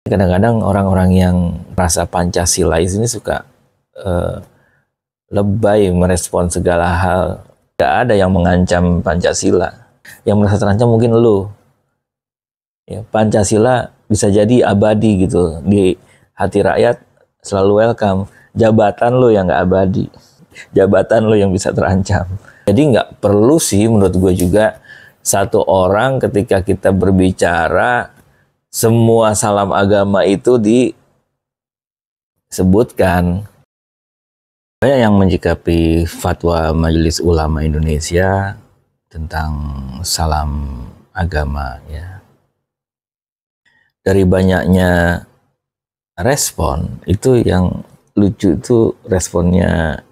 Kadang-kadang orang-orang yang merasa Pancasila ini suka lebay merespon segala hal. Gak ada yang mengancam Pancasila. Yang merasa terancam mungkin lu. Ya, Pancasila bisa jadi abadi gitu. Di hati rakyat selalu welcome. Jabatan lu yang gak abadi. Jabatan lu yang bisa terancam. Jadi gak perlu sih menurut gue juga satu orang ketika kita berbicara semua salam agama itu disebutkan. Saya yang menyikapi fatwa Majelis Ulama Indonesia tentang salam agama ya. Dari banyaknya respon, itu yang lucu itu responnya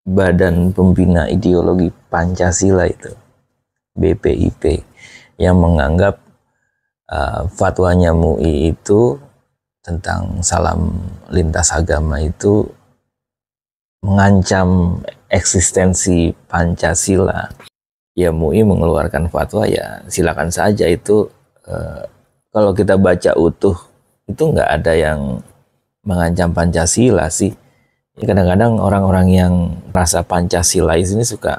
Badan Pembina Ideologi Pancasila itu, BPIP, yang menganggap fatwanya MUI itu tentang salam lintas agama itu mengancam eksistensi Pancasila. Ya MUI mengeluarkan fatwa ya silakan saja itu. Kalau kita baca utuh itu nggak ada yang mengancam Pancasila sih. Kadang-kadang orang-orang yang merasa Pancasila ini suka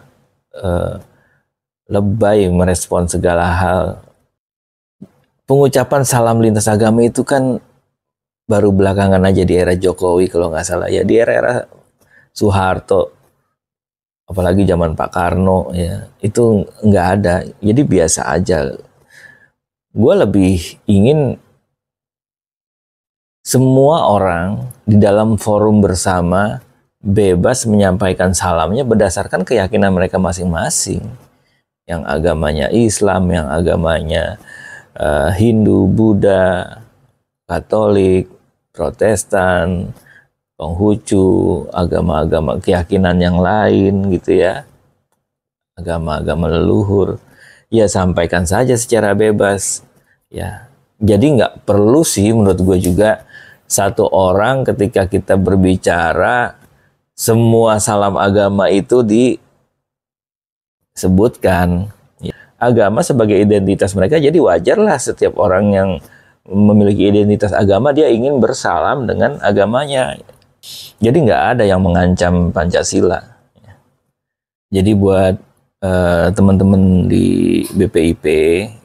lebay merespon segala hal. Pengucapan salam lintas agama itu kan baru belakangan aja di era Jokowi kalau nggak salah ya, di era Soeharto, apalagi zaman Pak Karno ya, itu nggak ada. Jadi biasa aja. Gue lebih ingin semua orang di dalam forum bersama bebas menyampaikan salamnya berdasarkan keyakinan mereka masing-masing. Yang agamanya Islam, yang agamanya Hindu, Buddha, Katolik, Protestan, Konghucu, agama-agama keyakinan yang lain gitu ya, agama-agama leluhur, ya sampaikan saja secara bebas ya. Jadi nggak perlu sih menurut gue juga satu orang ketika kita berbicara semua salam agama itu disebutkan. Agama sebagai identitas mereka, jadi wajarlah setiap orang yang memiliki identitas agama dia ingin bersalam dengan agamanya. Jadi nggak ada yang mengancam Pancasila. Jadi buat teman-teman di BPIP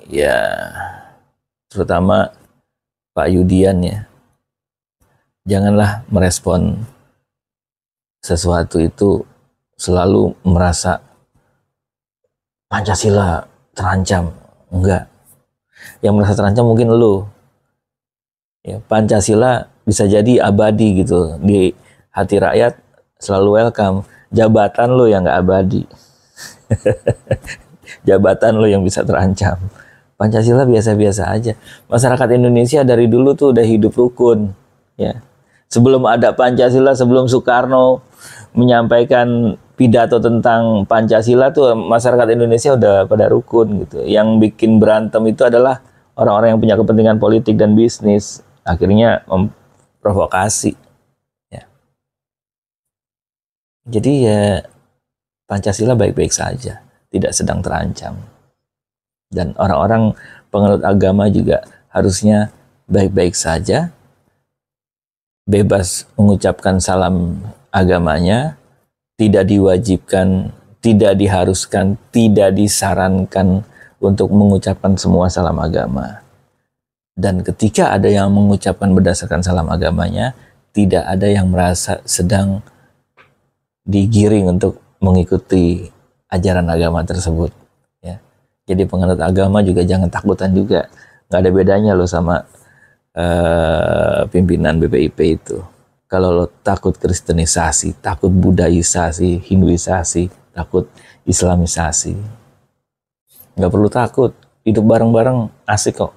ya, terutama Pak Yudian ya, janganlah merespon sesuatu itu selalu merasa Pancasila terancam. Enggak. Yang merasa terancam mungkin lu. Ya, Pancasila bisa jadi abadi gitu. Di hati rakyat selalu welcome. Jabatan lu yang nggak abadi. Jabatan lu yang bisa terancam. Pancasila biasa-biasa aja. Masyarakat Indonesia dari dulu tuh udah hidup rukun. Ya. Sebelum ada Pancasila, sebelum Soekarno menyampaikan pidato tentang Pancasila tuh masyarakat Indonesia udah pada rukun gitu. Yang bikin berantem itu adalah orang-orang yang punya kepentingan politik dan bisnis. Akhirnya memprovokasi. Ya. Jadi ya Pancasila baik-baik saja, tidak sedang terancam. Dan orang-orang penganut agama juga harusnya baik-baik saja, bebas mengucapkan salam agamanya, tidak diwajibkan, tidak diharuskan, tidak disarankan untuk mengucapkan semua salam agama. Dan ketika ada yang mengucapkan berdasarkan salam agamanya, tidak ada yang merasa sedang digiring untuk mengikuti ajaran agama tersebut. Ya. Jadi penganut agama juga jangan takutan juga. Nggak ada bedanya lo sama pimpinan BPIP itu. Kalau lo takut kristenisasi, takut budaisasi, hinduisasi, takut islamisasi, nggak perlu takut. Hidup bareng-bareng asik kok.